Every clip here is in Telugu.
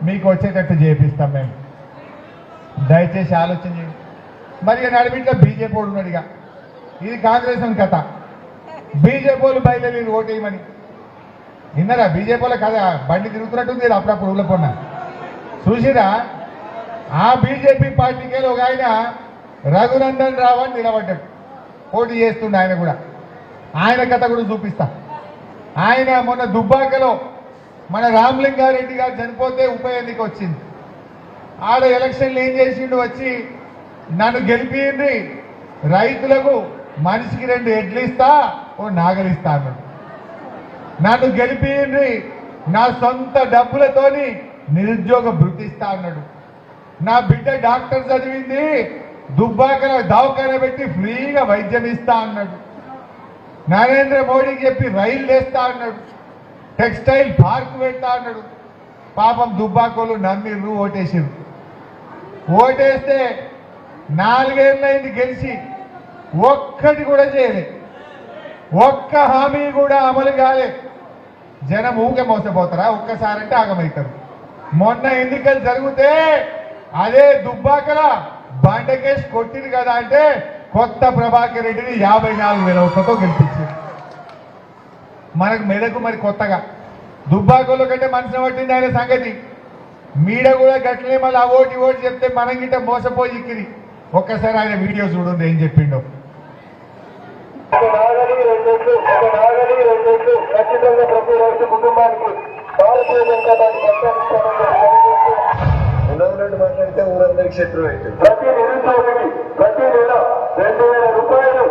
మీకు వచ్చేటట్టు చేపిస్తాం మేము. దయచేసి ఆలోచన చేయండి. మరి నడిమిట్లో బీజేపీ వాడు ఉన్నాడు. ఇక ఇది కాంగ్రెస్ అని కథ. బీజేపీ వాళ్ళు బయలుదేరి ఓటేయమని విన్నారా? బీజేపీ వాళ్ళ కథ బండి తిరుగుతున్నట్టుంది అప్పుడప్పుడు ఊళ్ళో పొన్న చూసిరా. ఆ బీజేపీ పార్టీకి ఒక ఆయన రఘునందన్ రావు అని నిలబడ్డాడు, పోటీ చేస్తుండే. ఆయన కూడా ఆయన కథ కూడా చూపిస్తా. ఆయన మొన్న దుబ్బాకలో మన రామలింగారెడ్డి గారు చనిపోతే ఉప ఎన్నిక వచ్చింది. ఆడ ఎలక్షన్లు ఏం చేసిండు, వచ్చి నన్ను గెలిపింది, రైతులకు మనిషికి 2 ఎడ్లు ఇస్తా, ఓ నాగలిస్తా అన్నాడు. నన్ను గెలిపింది, నా సొంత డబ్బులతోని నిరుద్యోగ భృతి ఇస్తా అన్నాడు. నా బిడ్డ డాక్టర్ చదివింది, దుబ్బాకల దవాఖాన పెట్టి ఫ్రీగా వైద్యం ఇస్తా అన్నాడు. నరేంద్ర మోడీకి చెప్పి రైలు వేస్తా అన్నాడు. టెక్స్టైల్ పార్క్ పెడతా అన్నాడు. పాపం దుబ్బాకోలు నమ్మిర్రు, ఓటేసిర్రు. ఓటేస్తే 4 ఏళ్ళైంది గెలిచి ఒక్కటి కూడా చేయలే, ఒక్క హామీ కూడా అమలు కాలే. జనం ఊకే మోసపోతారా? ఒక్కసారంటే ఆగమవుతారు. మొన్న ఎన్నికలు జరిగితే అదే దుబ్బాకల బండకేసి కొట్టింది కదా అంటే కొత్త ప్రభాకర్ రెడ్డిని 54,000 ఓట్లతో గెలిపించింది. మనకు మెదకు మరి కొత్తగా దుబ్బాకలో కంటే మనసున పట్టింది ఆయన సంగతి. మీడ కూడా గట్లనే మళ్ళీ ఆ ఓటు చెప్తే మనం గిట్ట మోసపోయి ఇక్కిరి. ఒక్కసారి ఆయన వీడియో చూడండి ఏం చెప్పిండో. ఖచ్చితంగా ప్రతి రైతు కుటుంబానికి భారతీయ జనతా పార్టీ మాట్లాడితే ఊరందరికి శత్రువు అవుతుంది. ప్రతి నిరుద్యోగికి ప్రతి నెల 2,000 రూపాయలు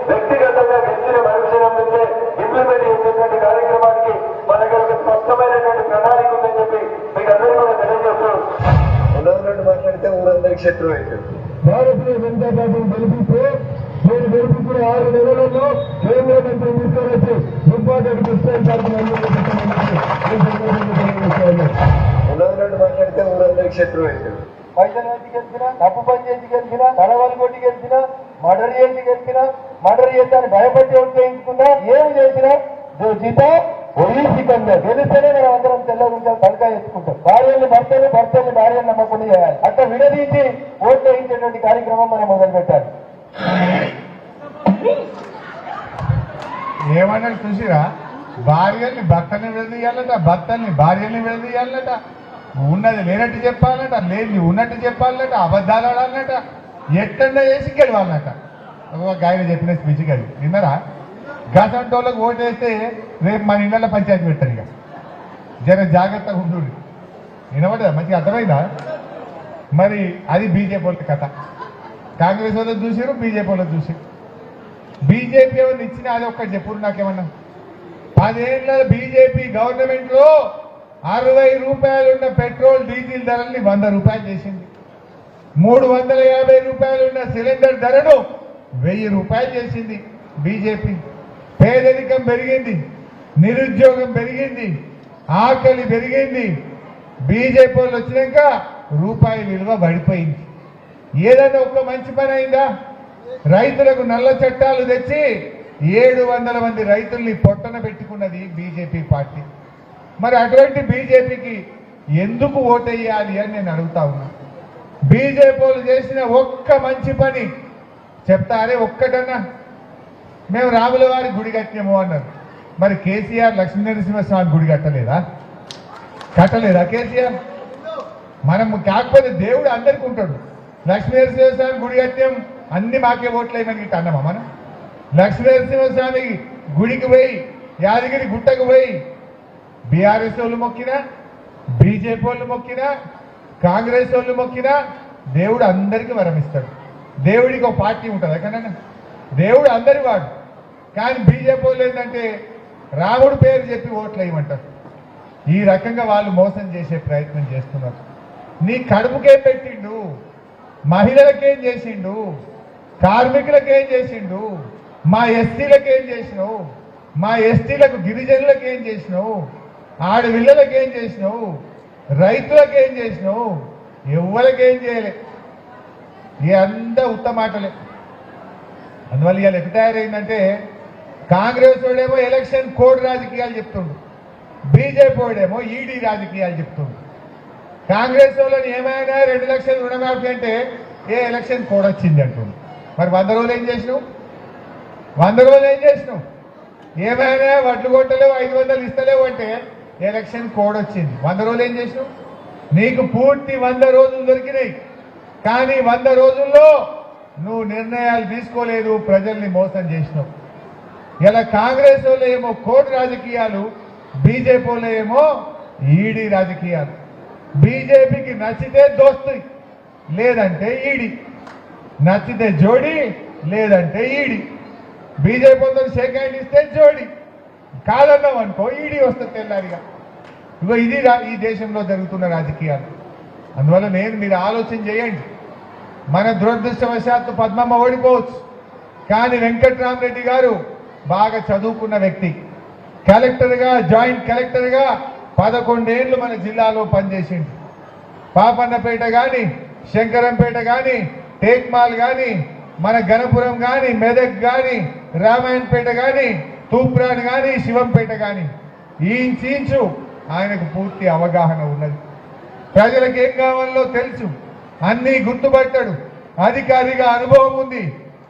వ్యక్తిగతంగా గెలిచిన మరుక్షణం నుంచే ఇంప్లిమెంట్ చేసేటువంటి కార్యక్రమానికి మన దగ్గర ఒక స్పష్టమైనటువంటి ప్రణాళిక ఉందని చెప్పి మీకు అందరూ కూడా తెలియజేస్తూ మాట్లాడితే ఊరందరికి శత్రువు అవుతుంది. భారతీయ జనతా పార్టీని గెలిపిస్తే నేను గెలిపించిన 6 నెలలలో కేంద్ర మంత్రి తీసుకొచ్చి దుబ్బాకటి టెక్స్టైల్ పార్క్ మాట్లాడితే ఊరందరికి శత్రువు అవుతుంది. పైసలు వేసి గెలిచిన, తప్పు పని చేసి గెలిచిన, తలవలు కొట్టి గెలిచిన, మర్డర్ చేసి గెలిచిన, మర్డర్ చేస్తాను భయపడి ఉపయోగించుకున్నా, ఏమి చేసినా జీత ఒడిసికంగా గెలిస్తేనే మనం అందరం తెల్లగుంటాం, తలకాయ ఎత్తుకుంటాం. భార్యల్ని భర్తలు, భర్తల్ని భార్యను నమ్మకుండా చేయాలి. అట్లా విడదీసి ఓట్లు వేయించేటువంటి కార్యక్రమం మనం మొదలు పెట్టాలి. ఏమన్నాడు చూసిరా? భార్యల్ని భర్తని విడదీయాలట, భర్తల్ని భార్యల్ని విడదీయాలట, ఉన్నది లేనట్టు చెప్పాలట, లేని ఉన్నట్టు చెప్పాలట, అబద్ధాలు ఆడాలన్నట, ఎట్టండా చేసి గెలవాలన్నట. ఆయన చెప్పిన స్పీచ్ గది విన్నారా? గసంటోళ్ళకు ఓటేస్తే రేపు మన ఇళ్ళ పంచాయతీ పెట్టారు. ఇక జర జాగ్రత్తగా ఉండు. వినబడ్డా? మంచిగా అర్థమైందా? మరి అది బీజేపీ వాళ్ళ కథ. కాంగ్రెస్ వాళ్ళని చూసారు, బీజేపీ వాళ్ళని చూసారు. బీజేపీ ఎవరిని ఇచ్చినా అది ఒక్కటి చెప్పుడు నాకేమన్నా. 10 ఏళ్ళ బీజేపీ గవర్నమెంట్ లో 60 రూపాయలు ఉన్న పెట్రోల్ డీజిల్ ధరల్ని 100 రూపాయలు చేసింది. 350 రూపాయలు ఉన్న సిలిండర్ ధరను 1000 రూపాయలు చేసింది బీజేపీ. పేదరికం పెరిగింది, నిరుద్యోగం పెరిగింది, ఆకలి పెరిగింది. బీజేపీ వాళ్ళు వచ్చినాక రూపాయి విలువ పడిపోయింది. ఏదైనా ఒక్క మంచి పని అయిందా? రైతులకు నల్ల చట్టాలు తెచ్చి 700 మంది రైతుల్ని పొట్టన పెట్టుకున్నది బీజేపీ పార్టీ. మరి అటువంటి బీజేపీకి ఎందుకు ఓటేయాలి అని నేను అడుగుతా ఉన్నా. బీజేపీ వాళ్ళు చేసిన ఒక్క మంచి పని చెప్తారే ఒక్కటన్నా? మేము రాముల వారి గుడి కట్టినాము అన్నారు. మరి కేసీఆర్ లక్ష్మీనరసింహస్వామి గుడి కట్టలేదా? కేసీఆర్? మనం కాకపోతే దేవుడు అందరికీ ఉంటాడు. లక్ష్మీనరసింహస్వామి గుడి కట్టాం, అన్ని మాకే ఓట్లేమని గిట్ట అన్నామా మనం? లక్ష్మీనరసింహస్వామి గుడికి పోయి, యాదగిరి గుట్టకు పోయి బీఆర్ఎస్ వాళ్ళు మొక్కినా, బీజేపీ వాళ్ళు మొక్కినా, కాంగ్రెస్ వాళ్ళు మొక్కినా దేవుడు అందరికీ వరమిస్తాడు. దేవుడికి ఒక పార్టీ ఉంటుంది ఎక్కడన్నా? దేవుడు అందరి వాడు. కానీ బీజేపీ వాళ్ళు ఏంటంటే రాముడు పేరు చెప్పి ఓట్లు వేయమంటారు. ఈ రకంగా వాళ్ళు మోసం చేసే ప్రయత్నం చేస్తున్నారు. నీ కడుపుకేం పెట్టిండు? మహిళలకేం చేసిండు? కార్మికులకేం చేసిండు? మా ఎస్సీలకేం చేసినావు? మా ఎస్టీలకు గిరిజనులకేం చేసినావు? ఆడపిల్లలకేం చేసినావు? రైతులకేం చేసినావు? ఎవరికేం చేయలే. ఇక అంతా ఉత్త మాటలే. అందువల్ల ఇవాళ ఎట్లా తయారైందంటే కాంగ్రెస్ వాడేమో ఎలక్షన్ కోడ్ రాజకీయాలు చెప్తుండు, బీజేపీ వాడేమో ఈడీ రాజకీయాలు చెప్తుండు. కాంగ్రెస్ వాళ్ళని ఏమైనా 2 లక్షలు రుణమాఫీ అంటే ఏ ఎలక్షన్ కోడ్ వచ్చింది అంటుంది. మరి 100 రోజులు ఏం చేసినావు? 100 రోజులు ఏం చేసినావు? ఏమైనా వడ్లు కొట్టలేవు, 500 ఇస్తలేవు అంటే ఎలక్షన్ కోడ్ వచ్చింది. 100 రోజులు ఏం చేసినావు? నీకు పూర్తి 100 రోజులు దొరికినాయి. కానీ 100 రోజుల్లో నువ్వు నిర్ణయాలు తీసుకోలేదు, ప్రజల్ని మోసం చేసినావు. ఇలా కాంగ్రెస్ వాళ్ళు ఏమో కోడ్ రాజకీయాలు, బీజేపీ వాళ్ళు ఏమో ఈడీ రాజకీయాలు. బీజేపీకి నచ్చితే దోస్తు, లేదంటే ఈడీ. నచ్చితే జోడి, లేదంటే ఈడీ. బీజేపీ వాళ్ళతో షేక్ హ్యాండ్ ఇస్తే జోడి, కాదన్నాం అనుకో ఈడీ వస్తుంది తెల్లారిగా. ఇగో ఇది ఈ దేశంలో జరుగుతున్న రాజకీయాలు. అందువల్ల మీరు ఆలోచన చేయండి. మన దురదృష్టవశాత్తు పద్మమ్మ ఓడిపోవచ్చు, కానీ వెంకట్రామరెడ్డి గారు బాగా చదువుకున్న వ్యక్తి. కలెక్టర్గా, జాయింట్ కలెక్టర్గా 11 ఏళ్ళు మన జిల్లాలో పనిచేసిండు. పాపన్నపేట కానీ, శంకరంపేట కానీ, టేక్మాల్ కానీ, మన గణపురం కానీ, మెదక్ కానీ, రామాయణపేట కానీ, తూప్రాన్ కానీ, శివంపేట కానీ ఇంచు ఆయనకు పూర్తి అవగాహన ఉన్నది. ప్రజలకు ఏం కావాలో తెలుసు, అన్నీ గుర్తుపట్టాడు, అధికారిగా అనుభవం ఉంది.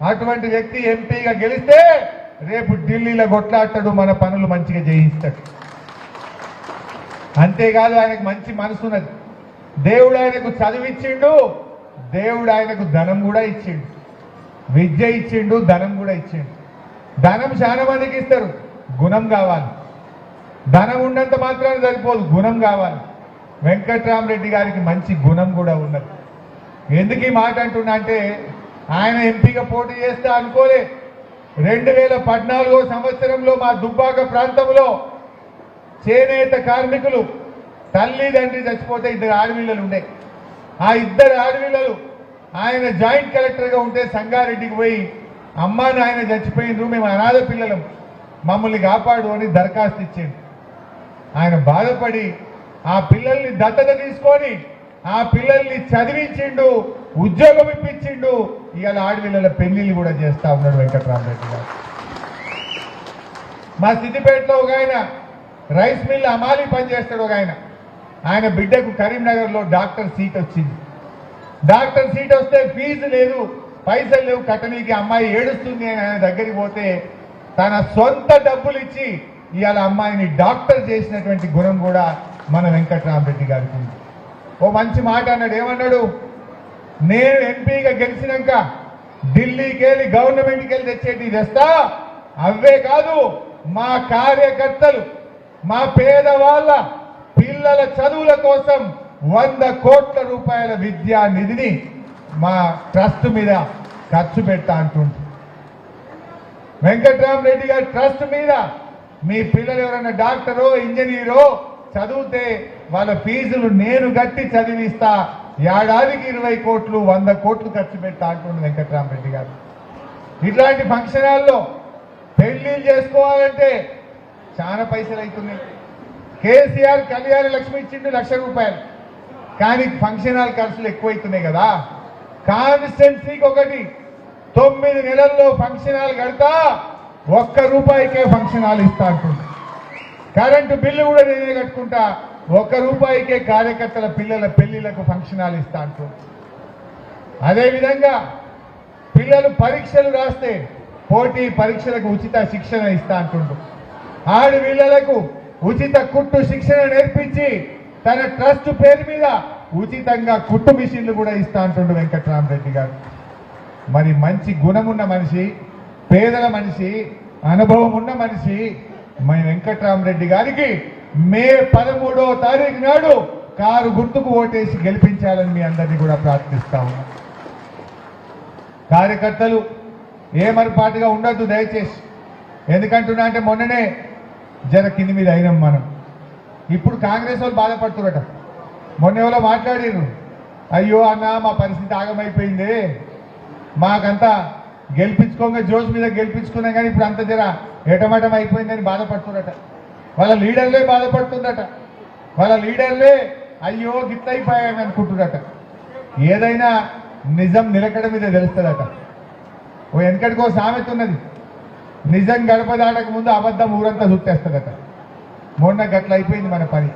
అటువంటి వ్యక్తి ఎంపీగా గెలిస్తే రేపు ఢిల్లీలో కొట్లాడతాడు, మన పనులు మంచిగా చేయిస్తాడు. అంతేకాదు ఆయనకు మంచి మనసు ఉన్నది. దేవుడు ఆయనకు చదివిచ్చిండు, దేవుడు ఆయనకు ధనం కూడా ఇచ్చిండు, విద్య ఇచ్చిండు, ధనం కూడా ఇచ్చిండు. ధనం చాలా మందికి ఇస్తారు, గుణం కావాలి. ధనం ఉన్నంత మాత్రాన సరిపోదు, గుణం కావాలి. వెంకట్రామరెడ్డి గారికి మంచి గుణం కూడా ఉన్నది. ఎందుకు ఈ మాట అంటున్నా అంటే ఆయన ఎంపీగా పోటీ చేస్తా అనుకోలే. 2014 సంవత్సరంలో మా దుబ్బాక ప్రాంతంలో చేనేత కార్మికులు తల్లిదండ్రి చచ్చిపోతే 2 ఆడపిల్లలు ఉండే. ఆ 2 ఆడపిల్లలు ఆయన జాయింట్ కలెక్టర్గా ఉంటే సంగారెడ్డికి పోయి అమ్మా నాయన చచ్చిపోయిండ్రు, మేము అనాథ పిల్లలం, మమ్మల్ని కాపాడు అని దరఖాస్తు ఇచ్చిండు. ఆయన బాధపడి ఆ పిల్లల్ని దత్తత తీసుకొని ఆ పిల్లల్ని చదివించిండు, ఉద్యోగం ఇప్పించిండు. ఇవాళ ఆడపిల్లల పెళ్లిళ్ళు కూడా చేస్తా ఉన్నాడు వెంకట్రామరెడ్డి గారు. మా సిద్దిపేటలో ఒక ఆయన రైస్ మిల్ అమాలి పనిచేస్తాడు. ఒక ఆయన బిడ్డకు కరీంనగర్లో డాక్టర్ సీట్ వచ్చింది. డాక్టర్ సీట్ వస్తే ఫీజు లేదు, పైసలు లేవు కట్టనీకి. అమ్మాయి ఏడుస్తుంది అని ఆయన దగ్గరికి పోతే తన సొంత డబ్బులు ఇచ్చి ఇవాళ అమ్మాయిని డాక్టర్ చేసినటువంటి గుణం కూడా మన వెంకట్రామరెడ్డి గారికి ఉంది. ఓ మంచి మాట అన్నాడు. ఏమన్నాడు? నేను ఎంపీగా గెలిచినాక ఢిల్లీకి వెళ్ళి గవర్నమెంట్కి వెళ్ళి తెచ్చేటి తెస్తా, అవే కాదు మా కార్యకర్తలు, మా పేదవాళ్ళ పిల్లల చదువుల కోసం 100 కోట్ల రూపాయల విద్యా నిధిని మా ట్రస్ట్ మీద ఖర్చు పెడతా అంటుంది. వెంకట్రామరెడ్డి గారి ట్రస్ట్ మీద మీ పిల్లలు ఎవరైనా డాక్టరో ఇంజనీరో చదివితే వాళ్ళ ఫీజులు నేను గట్టి చదివిస్తా, ఏడాదికి 20 కోట్లు 100 కోట్లు ఖర్చు పెడతా అంటుంది వెంకట్రామరెడ్డి గారు. ఇట్లాంటి ఫంక్షన్ హాల్లో పెళ్లిళ్ళు చేసుకోవాలంటే చాలా పైసలు అవుతున్నాయి. కేసీఆర్ కళ్యాణ లక్ష్మి ఇచ్చిండు 1,00,000 రూపాయలు, కానీ ఫంక్షన్ హాల్ ఖర్చులు ఎక్కువైతున్నాయి కదా. కాన్స్టిట్యున్సీకి ఒకటి 9 నెలల్లో ఫంక్షన్ హాల్ కడతా, 1 రూపాయికే ఫంక్షన్ హాల్ ఇస్తా అంటుంది. కరెంటు బిల్లు కూడా నేనే కట్టుకుంటా, 1 రూపాయికే కార్యకర్తల పిల్లల పెళ్లిళ్లకు ఫంక్షన్ హాల్ ఇస్తా అంటుంది. అదేవిధంగా పిల్లలు పరీక్షలు రాస్తే పోటీ పరీక్షలకు ఉచిత శిక్షణ ఇస్తా అంటుండు. ఆడపిల్లలకు ఉచిత కుట్టు శిక్షణ నేర్పించి తన ట్రస్ట్ పేరు మీద ఉచితంగా కుట్టు మిషన్లు కూడా ఇస్తా అంటుండు వెంకట్రామరెడ్డి గారు. మరి మంచి గుణమున్న మనిషి, పేదల మనిషి, అనుభవం ఉన్న మనిషి మన వెంకట్రామరెడ్డి గారికి మే 13వ తారీఖు నాడు కారు గుర్తుకు ఓటేసి గెలిపించాలని మీ అందరినీ కూడా ప్రార్థిస్తా ఉన్నాం. కార్యకర్తలు ఏమరపాటుగా ఉండొద్దు దయచేసి. ఎందుకంటున్నా అంటే మొన్ననే జర కింది మీద అయినాం మనం. ఇప్పుడు కాంగ్రెస్ వాళ్ళు బాధపడుతున్నట. మొన్న ఎవరో మాట్లాడారు, అయ్యో అన్న మా పరిస్థితి ఆగమైపోయింది, మాకంతా గెలిపించుకోగా జోష్ మీద గెలిపించుకున్నాం కానీ ఇప్పుడు అంత జర ఎటమటం అయిపోయిందని బాధపడుతున్నట. వాళ్ళ లీడర్లే బాధపడుతుందట. వాళ్ళ లీడర్లే అయ్యో గిట్లయిపోయామని అనుకుంటున్నట. ఏదైనా నిజం నిలకడ మీద తెలుస్తుందట. ఓ వెనకటికో సామెత ఉన్నది, నిజం గడప దాటక ముందు అబద్ధం ఊరంతా చుట్టేస్తుందట. మొన్న గట్ల అయిపోయింది మన పని.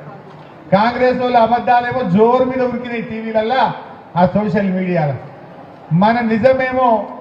కాంగ్రెస్ వాళ్ళు అబద్ధాలేమో జోరు మీద ఉరికినాయి టీవీలల్లా, ఆ సోషల్ మీడియాలో. మన నిజమేమో